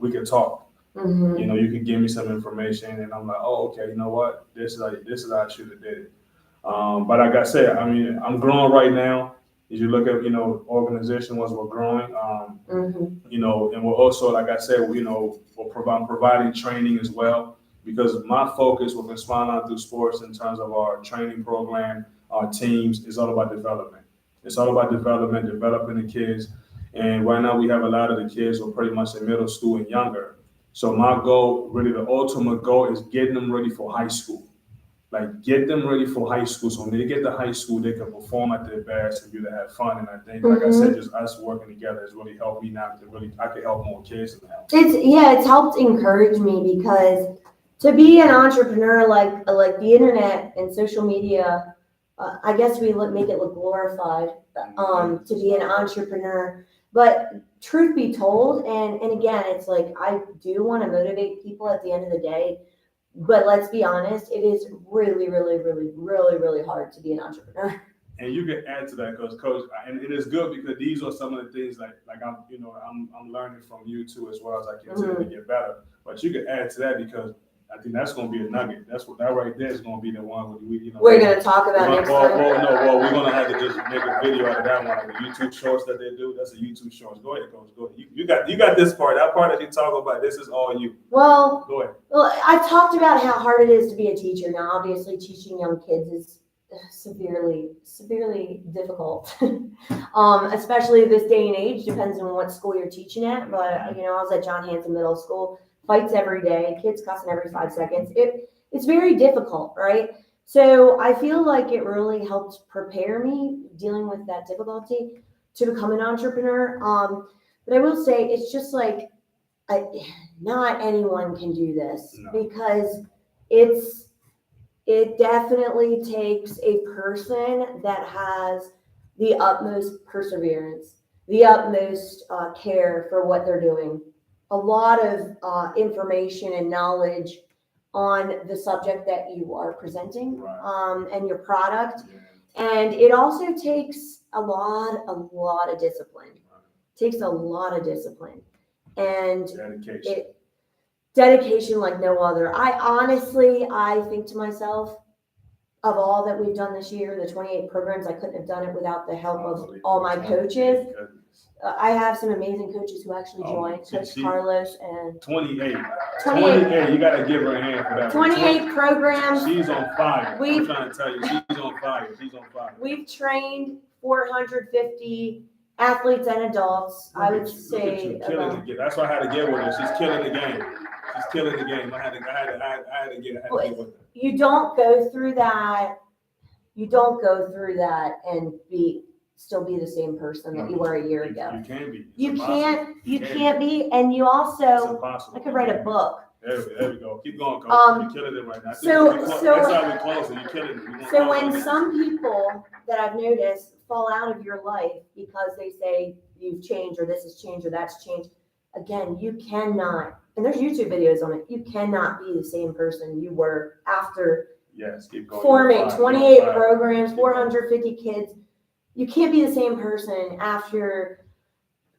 we can talk. Mm-hmm. You can give me some information, and I'm like, oh, okay. You know what? This is how I should have did it. But like I said, I mean, I'm growing right now. As you look at organization was we're growing. Mm-hmm. And we're also, like I said, we're providing training as well. Because my focus with Smiling Through Sports in terms of our training program, our teams, is all about development. It's all about developing the kids. And right now we have a lot of the kids who are pretty much in middle school and younger. So my goal, really the ultimate goal, is getting them ready for high school. Like, get them ready for high school. So when they get to high school, they can perform at their best and be able to have fun. And I think, like I said, just us working together has really helped me now I can help more kids now. It's helped encourage me, because to be an entrepreneur, like the internet and social media, I guess we make it look glorified, to be an entrepreneur. But truth be told, and again, it's like, I do want to motivate people at the end of the day, but let's be honest, it is really, really, really, really, really hard to be an entrepreneur. And you can add to that, because Coach, and it is good because these are some of the things like I'm learning from you too, as well as I continue to get better. But you can add to that, because I think that's going to be a nugget. That right there is going to be the one we're going to talk about next time. We're going to have to just make a video out of that one, like the YouTube shorts that they do. That's a YouTube shorts. Go ahead, Coach. Go ahead. You got this part. That part that you talk about. This is all you. Well, go ahead. Well, I talked about how hard it is to be a teacher. Now, obviously, teaching young kids is severely difficult, especially this day and age. Depends on what school you're teaching at. But I was at John Hanson Middle School. Fights every day, kids cussing every 5 seconds. It's very difficult, right? So I feel like it really helped prepare me dealing with that difficulty to become an entrepreneur. But I will say, it's just like, not anyone can do this No. because it definitely takes a person that has the utmost perseverance, the utmost care for what they're doing, a lot of information and knowledge on the subject that you are presenting, Right. and your product. Yeah. And it also takes a lot of discipline. Takes a lot of discipline and Dedication. dedication like no other. I think to myself, of all that we've done this year, the 28 programs, I couldn't have done it without the help of all my coaches. I have some amazing coaches who actually joined, Coach Carlos and 28. 28. You got to give her a hand for that. 28 programs. She's on fire. I'm trying to tell you, she's on fire. She's on fire. We've trained 450 athletes and adults. I would say that's why I had to get with her. She's killing the game. She's killing the game. I had to get with her. You don't go through that. You don't go through that and still be the same person that you were a year ago. You can be. You can't be, and you also. I could write a book. There we go. Keep going, Coach. You're killing it right now. That's how we close it. You're killing it. So when some people that I've noticed fall out of your life because they say you've changed or this has changed or that's changed, again, you cannot, and there's YouTube videos on it, you cannot be the same person you were after keep going. Forming 28 programs, 450 kids. You can't be the same person after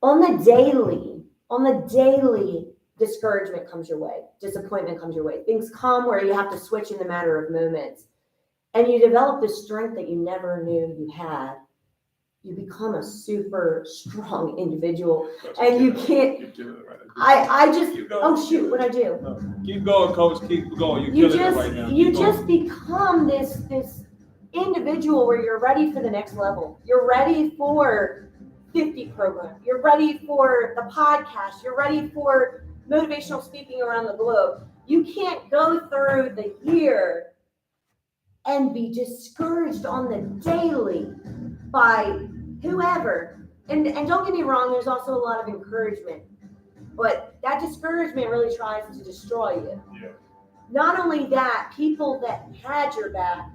on the daily, discouragement comes your way, disappointment comes your way. Things come where you have to switch in a matter of moments. And you develop this strength that you never knew you had. You become a super strong individual. And you can't. What'd I do? No. Keep going, Coach. Keep going. You're killing it right now. You just become this individual where you're ready for the next level. You're ready for 50 program. You're ready for the podcast. You're ready for motivational speaking around the globe. You can't go through the year and be discouraged on the daily by whoever. And don't get me wrong, there's also a lot of encouragement. But that discouragement really tries to destroy you. Yeah. Not only that, people that had your back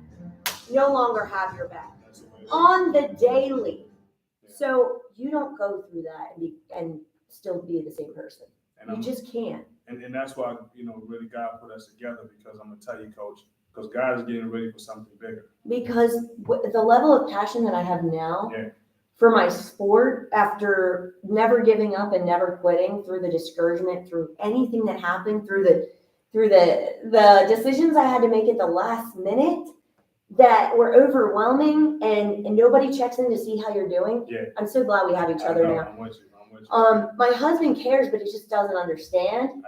no longer have your back on the daily. Yeah. So you don't go through that and still be the same person. You just can't. And that's why, really God put us together, because I'm going to tell you, Coach, because God is getting ready for something bigger. Because the level of passion that I have now for my sport, after never giving up and never quitting, through the discouragement, through anything that happened, through the decisions I had to make at the last minute that were overwhelming, and nobody checks in to see how you're doing. Yeah. I'm so glad we have each other now. I'm with you. My husband cares, but he just doesn't understand.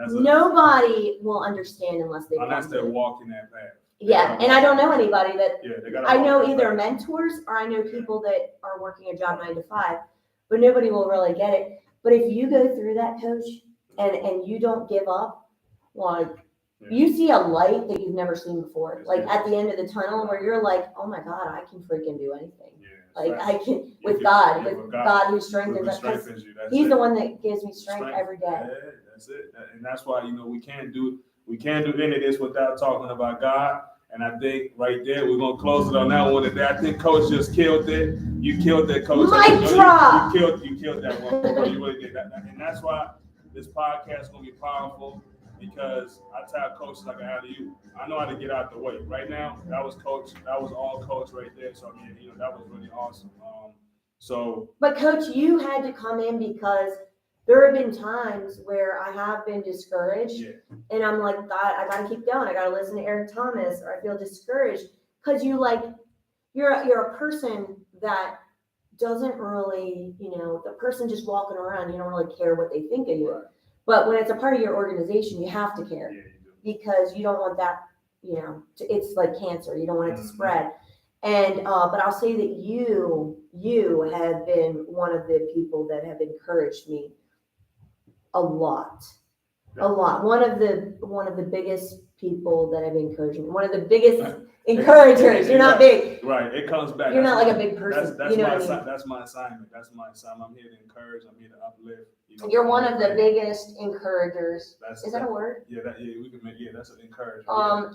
Nobody will understand unless they're walking that path. Yeah, and I don't know anybody that. I know either path. Mentors or I know people that are working a job 9 to 5, but nobody will really get it. But if you go through that, Coach, and you don't give up, you see a light that you've never seen before. At the end of the tunnel, where you're like, oh my God, I can freaking do anything. I can with God who strengthens us. He's the one that gives me strength every day. Yeah, that's it. And that's why, we can't do any of this without talking about God. And I think right there, we're going to close it on that one today. I think Coach just killed it. You killed it, Coach. Mic drop. You killed that one. You really did that. And that's why this podcast is going to be powerful, because I tell coaches like I have to you. I know how to get out the way. Right now, that was all Coach right there. So that was really awesome. But Coach, you had to come in because there have been times where I have been discouraged, and I'm like, God, I got to keep going. I got to listen to Eric Thomas, or I feel discouraged because you're a person that doesn't really, the person just walking around, you don't really care what they think of you. Right. But when it's a part of your organization, you have to care, because you don't want that, it's like cancer. You don't want it to spread. And, but I'll say that you have been one of the people that have encouraged me a lot. One of the biggest people that have encouraged me. One of the biggest encouragers. You're not big. Right. It comes back. You're not like a big person. That's you know my what I mean? that's my assignment. That's my assignment. I'm here to encourage. I'm here to uplift. You know, You're one of the biggest encouragers. Is that a word? Yeah, we can make. Yeah, that's an encouragement.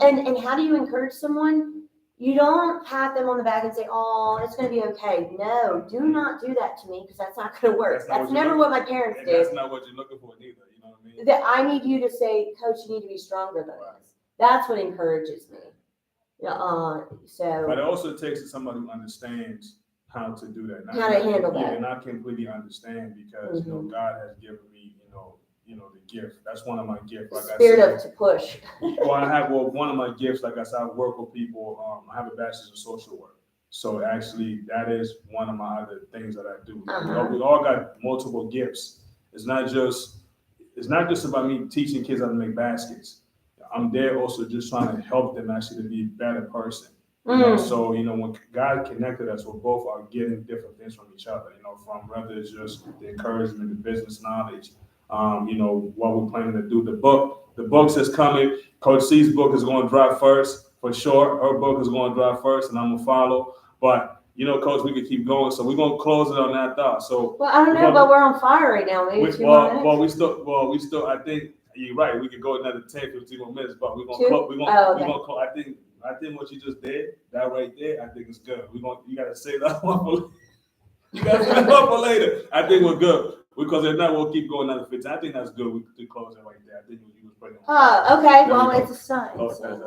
And how do you encourage someone? You don't pat them on the back and say, "Oh, it's going to be okay." No, do not do that to me because that's not going to work. That's never what my parents did. That's not what you're looking for neither. You know what I mean? That I need you to say, "Coach, you need to be stronger than this." That's what encourages me. So. But it also takes somebody who understands how to do that. How to handle that. Yeah, and I completely understand because you know God has given me the gift. That's one of my gifts. Like Spirit to push. One of my gifts. Like I said, I work with people. I have a bachelor's in social work. So actually, that is one of my other things that I do. We all got multiple gifts. It's not just about me teaching kids how to make baskets. I'm there also just trying to help them actually to be a better person. You know, so, when God connected us, we both are getting different things from each other, from whether it's just the encouragement, the business knowledge, what we're planning to do. The books is coming. Coach C's book is going to drop first, for sure. Her book is going to drop first, and I'm going to follow. But, Coach, we could keep going. So we're going to close it on that thought. So, well, I don't know, but we're on fire right now. Maybe we still, I think, you're right. We could go another 10, 15 more minutes, but we're gonna close. We're gonna close. I think what you just did, that right there, I think is good. You gotta say that one for later. I think we're good because if not, we'll keep going another 15. I think that's good. We could close it right there. I think you was pretty. Okay. Well, it's a sign. Oh, that's a sign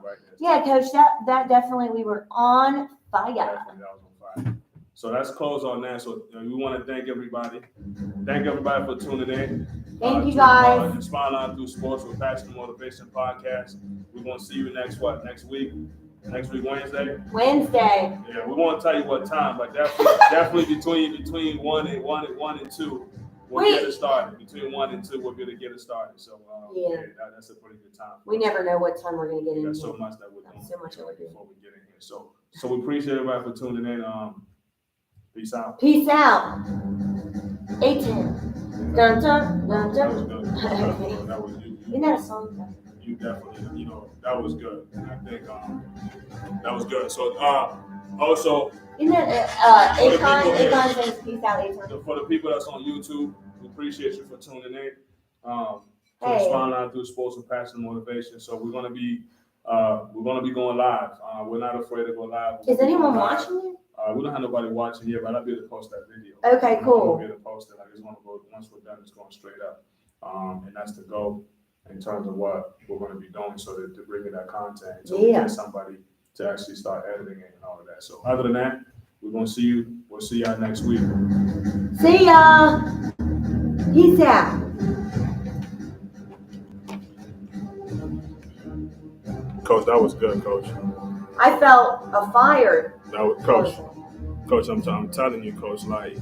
right there. Yeah, Coach. That definitely we were on fire. Definitely, that was on fire. So let's close on that. So we want to thank everybody. Thank everybody for tuning in. Thank you guys. Inspiring Through Sports with Passion and Motivation podcast. We're going to see you next week? Next week, Wednesday? Wednesday. Yeah, we won't tell you what time, but definitely between 1 and 2, we'll get it started. Between 1 and 2, we'll be able to get it started. So, that's a pretty good time. We never know what time we're going to get in. There's so much that we're doing before we get in here. So we appreciate everybody for tuning in. Peace out. Peace out. 8-10. Dun, dun, dun, dun. That was you. Isn't that a song? You definitely, that was good. And I think that was good. So also, isn't that Akon says peace out, Akon. For the people that's on YouTube, we appreciate you for tuning in. To Inspiring Through Sports with Passion and Motivation. So we're gonna be going live. We're not afraid to go live. Is anyone watching it? We don't have nobody watching here, but I'll be able to post that video. Okay, cool. I'll be able to post it. I just want to go, once we're done, it's going straight up. And that's the goal in terms of what we're going to be doing so that to bring in that content. So we get somebody to actually start editing it and all of that. So other than that, we're going to see you. We'll see y'all next week. See ya. Peace out. Coach, that was good, Coach. I felt a fire. Coach, I'm telling you, Coach, like,